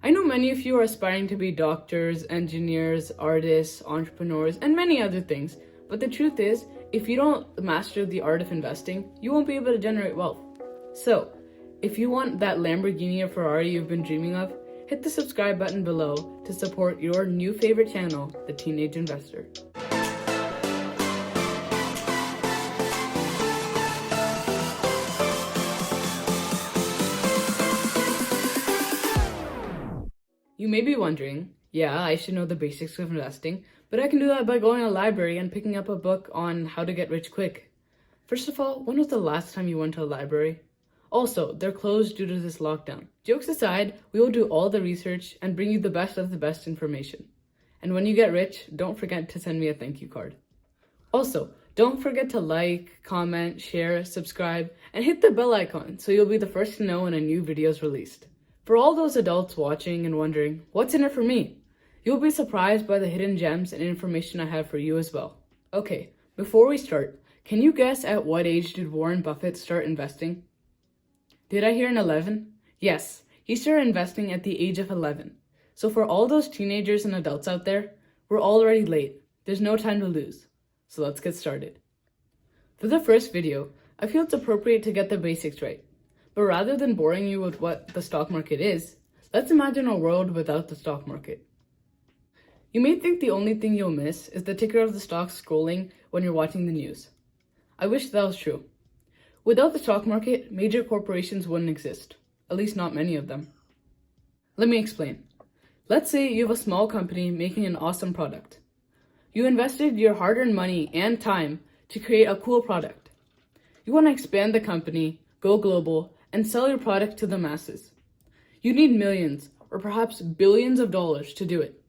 I know many of you are aspiring to be doctors, engineers, artists, entrepreneurs, and many other things. But the truth is, if you don't master the art of investing, you won't be able to generate wealth. So, if you want that Lamborghini or Ferrari you've been dreaming of, hit the subscribe button below to support your new favorite channel, The Teenage Investor. You may be wondering, yeah, I should know the basics of investing, but I can do that by going to a library and picking up a book on how to get rich quick. First of all, when was the last time you went to a library? Also, they're closed due to this lockdown. Jokes aside, we will do all the research and bring you the best of the best information. And when you get rich, don't forget to send me a thank you card. Also, don't forget to like, comment, share, subscribe, and hit the bell icon so you'll be the first to know when a new video is released. For all those adults watching and wondering, what's in it for me? You'll be surprised by the hidden gems and information I have for you as well. Okay, before we start, can you guess at what age did Warren Buffett start investing? Did I hear an 11? Yes, he started investing at the age of 11. So for all those teenagers and adults out there, we're already late. There's no time to lose. So let's get started. For the first video, I feel it's appropriate to get the basics right. But rather than boring you with what the stock market is, let's imagine a world without the stock market. You may think the only thing you'll miss is the ticker of the stock scrolling when you're watching the news. I wish that was true. Without the stock market, major corporations wouldn't exist, at least not many of them. Let me explain. Let's say you have a small company making an awesome product. You invested your hard-earned money and time to create a cool product. You want to expand the company, go global, and sell your product to the masses. You need millions or perhaps billions of dollars to do it.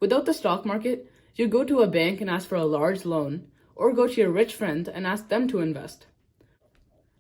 Without the stock market, you go to a bank and ask for a large loan, or go to your rich friend and ask them to invest.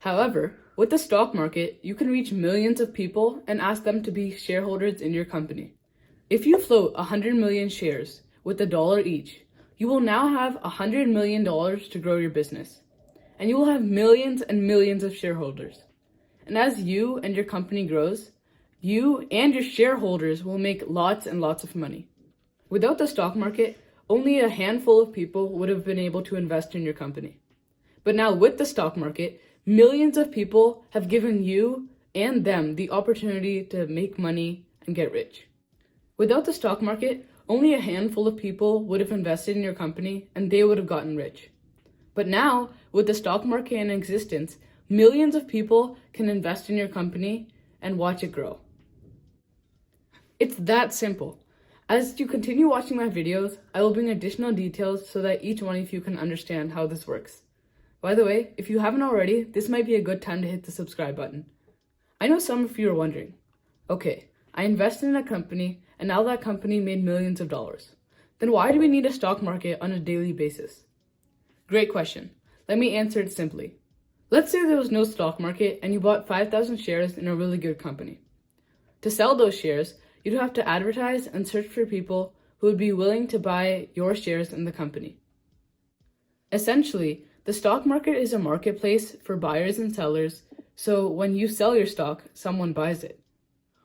However, with the stock market, you can reach millions of people and ask them to be shareholders in your company. If you float 100 million shares with $1 each, you will now have $100 million to grow your business. And you will have millions and millions of shareholders. And as you and your company grows, you and your shareholders will make lots and lots of money. Without the stock market, only a handful of people would have been able to invest in your company. But now with the stock market, millions of people have given you and them the opportunity to make money and get rich. Without the stock market, only a handful of people would have invested in your company and they would have gotten rich. But now, with the stock market in existence, millions of people can invest in your company and watch it grow. It's that simple. As you continue watching my videos, I will bring additional details so that each one of you can understand how this works. By the way, if you haven't already, this might be a good time to hit the subscribe button. I know some of you are wondering, okay, I invested in a company and now that company made millions of dollars. Then why do we need a stock market on a daily basis? Great question. Let me answer it simply. Let's say there was no stock market and you bought 5,000 shares in a really good company. To sell those shares, you'd have to advertise and search for people who would be willing to buy your shares in the company. Essentially, the stock market is a marketplace for buyers and sellers, so when you sell your stock, someone buys it.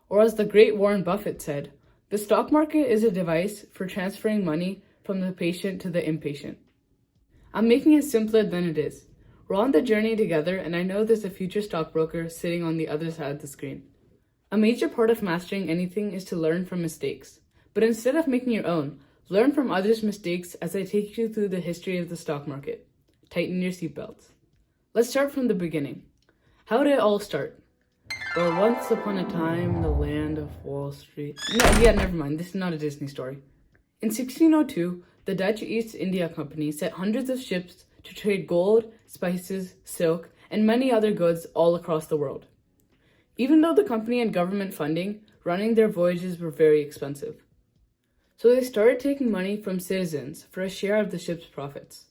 Or as the great Warren Buffett said, the stock market is a device for transferring money from the patient to the impatient. I'm making it simpler than it is. We're on the journey together, and I know there's a future stockbroker sitting on the other side of the screen. A major part of mastering anything is to learn from mistakes. But instead of making your own, learn from others' mistakes as I take you through the history of the stock market. Tighten your seatbelts. Let's start from the beginning. How did it all start? Well, once upon a time in the land of Wall Street... never mind. This is not a Disney story. In 1602, the Dutch East India Company set hundreds of ships to trade gold, spices, silk, and many other goods all across the world. Even though the company had government funding, running their voyages were very expensive. So they started taking money from citizens for a share of the ship's profits.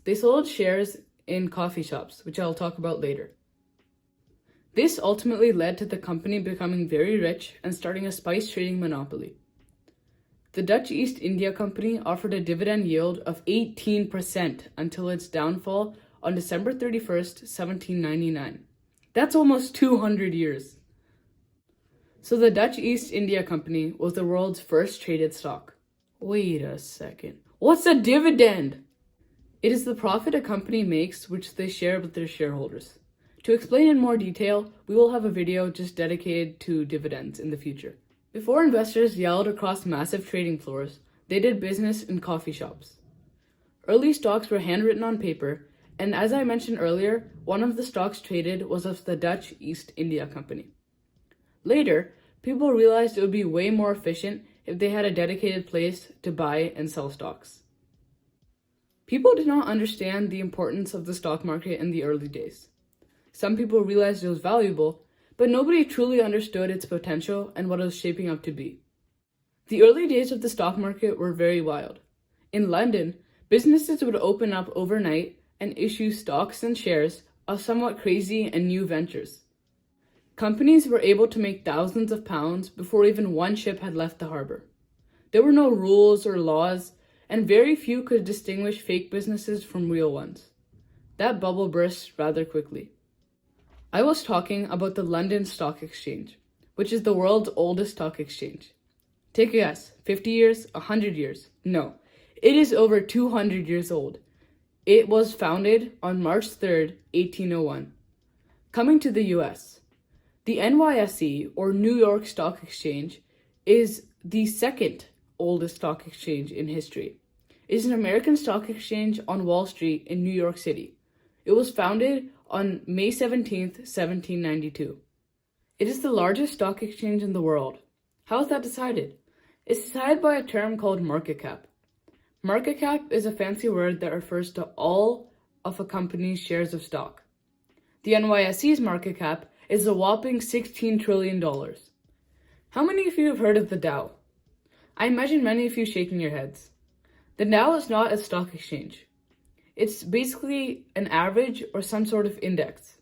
They sold shares in coffee shops, which I'll talk about later. This ultimately led to the company becoming very rich and starting a spice trading monopoly. The Dutch East India Company offered a dividend yield of 18% until its downfall on December 31st, 1799. That's almost 200 years. So the Dutch East India Company was the world's first traded stock. Wait a second. What's a dividend? It is the profit a company makes which they share with their shareholders. To explain in more detail, we will have a video just dedicated to dividends in the future. Before investors yelled across massive trading floors, they did business in coffee shops. Early stocks were handwritten on paper, and as I mentioned earlier, one of the stocks traded was of the Dutch East India Company. Later, people realized it would be way more efficient if they had a dedicated place to buy and sell stocks. People did not understand the importance of the stock market in the early days. Some people realized it was valuable, but nobody truly understood its potential and what it was shaping up to be. The early days of the stock market were very wild. In London, businesses would open up overnight and issue stocks and shares of somewhat crazy and new ventures. Companies were able to make thousands of pounds before even one ship had left the harbor. There were no rules or laws, and very few could distinguish fake businesses from real ones. That bubble burst rather quickly. I was talking about the London Stock Exchange, which is the world's oldest stock exchange. Take a guess, 50 years, 100 years? No, it is over 200 years old. It was founded on March 3rd, 1801. Coming to the US, the NYSE, or New York Stock Exchange, is the second oldest stock exchange in history. It is an American stock exchange on Wall Street in New York City. It was founded on May 17th, 1792. It is the largest stock exchange in the world. How is that decided? It's decided by a term called market cap. Market cap is a fancy word that refers to all of a company's shares of stock. The NYSE's market cap is a whopping $16 trillion. How many of you have heard of the Dow? I imagine many of you shaking your heads. The Dow is not a stock exchange. It's basically an average or some sort of index.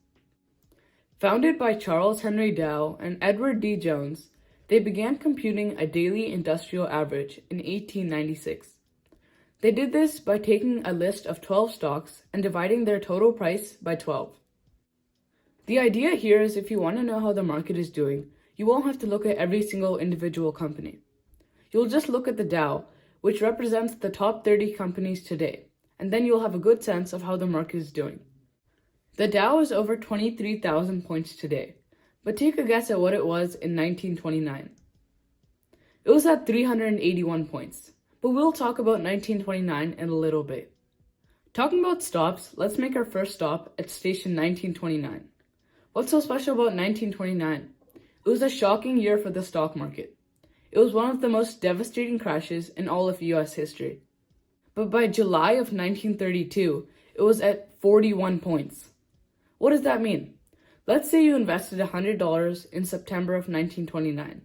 Founded by Charles Henry Dow and Edward D. Jones, they began computing a daily industrial average in 1896. They did this by taking a list of 12 stocks and dividing their total price by 12. The idea here is if you want to know how the market is doing, you won't have to look at every single individual company. You'll just look at the Dow, which represents the top 30 companies today, and then you'll have a good sense of how the market is doing. The Dow is over 23,000 points today, but take a guess at what it was in 1929. It was at 381 points, but we'll talk about 1929 in a little bit. Talking about stops, let's make our first stop at station 1929. What's so special about 1929? It was a shocking year for the stock market. It was one of the most devastating crashes in all of US history. But by July of 1932, it was at 41 points. What does that mean? Let's say you invested $100 in September of 1929.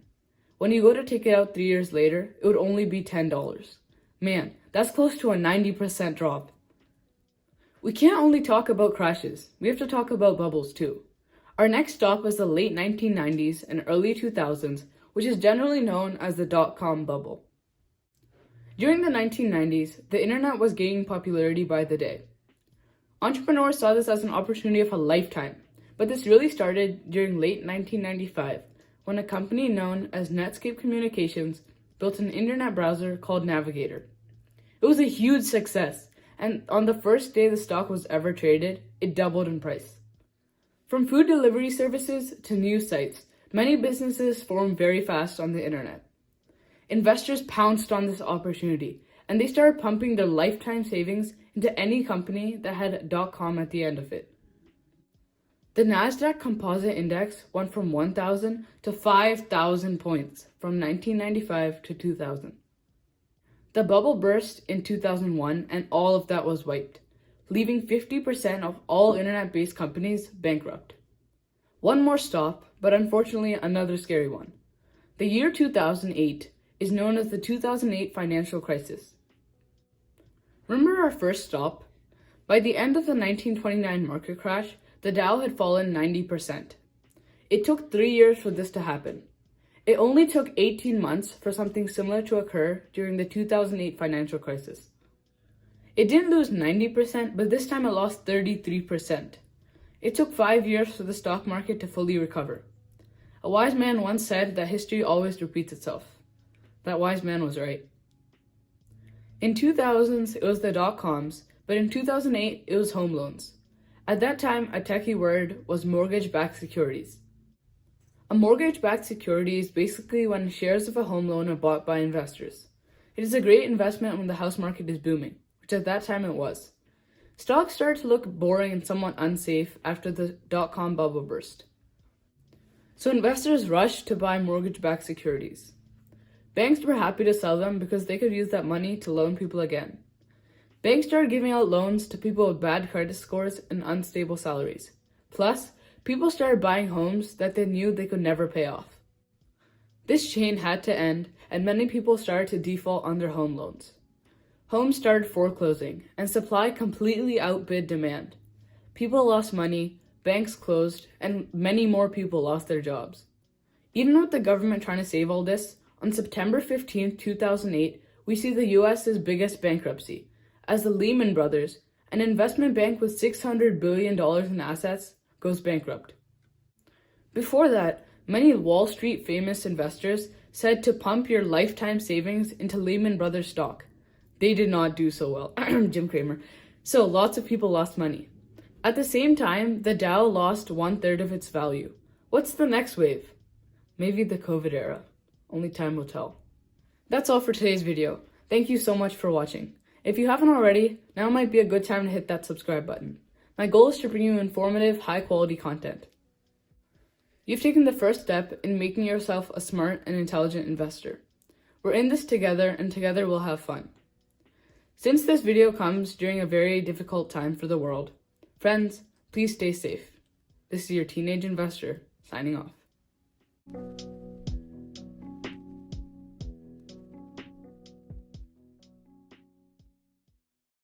When you go to take it out 3 years later, it would only be $10. Man, that's close to a 90% drop. We can't only talk about crashes, we have to talk about bubbles too. Our next stop is the late 1990s and early 2000s, which is generally known as the dot-com bubble. During the 1990s, the internet was gaining popularity by the day. Entrepreneurs saw this as an opportunity of a lifetime, but this really started during late 1995 when a company known as Netscape Communications built an internet browser called Navigator. It was a huge success, and on the first day the stock was ever traded, it doubled in price. From food delivery services to news sites, many businesses formed very fast on the internet. Investors pounced on this opportunity, and they started pumping their lifetime savings into any company that had .com at the end of it. The Nasdaq Composite Index went from 1,000 to 5,000 points from 1995 to 2000. The bubble burst in 2001 and all of that was wiped, leaving 50% of all internet-based companies bankrupt. One more stop, but unfortunately another scary one. The year 2008 is known as the 2008 financial crisis. Remember our first stop? By the end of the 1929 market crash, the Dow had fallen 90%. It took 3 years for this to happen. It only took 18 months for something similar to occur during the 2008 financial crisis. It didn't lose 90%, but this time it lost 33%. It took 5 years for the stock market to fully recover. A wise man once said that history always repeats itself. That wise man was right. In 2000s, it was the dot-coms, but in 2008, it was home loans. At that time, a techie word was mortgage-backed securities. A mortgage-backed security is basically when shares of a home loan are bought by investors. It is a great investment when the house market is booming, which at that time it was. Stocks started to look boring and somewhat unsafe after the dot-com bubble burst. So investors rushed to buy mortgage-backed securities. Banks were happy to sell them because they could use that money to loan people again. Banks started giving out loans to people with bad credit scores and unstable salaries. Plus, people started buying homes that they knew they could never pay off. This chain had to end, and many people started to default on their home loans. Homes started foreclosing, and supply completely outbid demand. People lost money, banks closed, and many more people lost their jobs. Even with the government trying to save all this, on September 15, 2008, we see the US's biggest bankruptcy, as the Lehman Brothers, an investment bank with $600 billion in assets, goes bankrupt. Before that, many Wall Street famous investors said to pump your lifetime savings into Lehman Brothers stock. They did not do so well. Jim Cramer. So lots of people lost money. At the same time, the Dow lost 1/3 of its value. What's the next wave? Maybe the COVID era. Only time will tell. That's all for today's video. Thank you so much for watching. If you haven't already, now might be a good time to hit that subscribe button. My goal is to bring you informative, high-quality content. You've taken the first step in making yourself a smart and intelligent investor. We're in this together, and together we'll have fun. Since this video comes during a very difficult time for the world, friends, please stay safe. This is your teenage investor, signing off.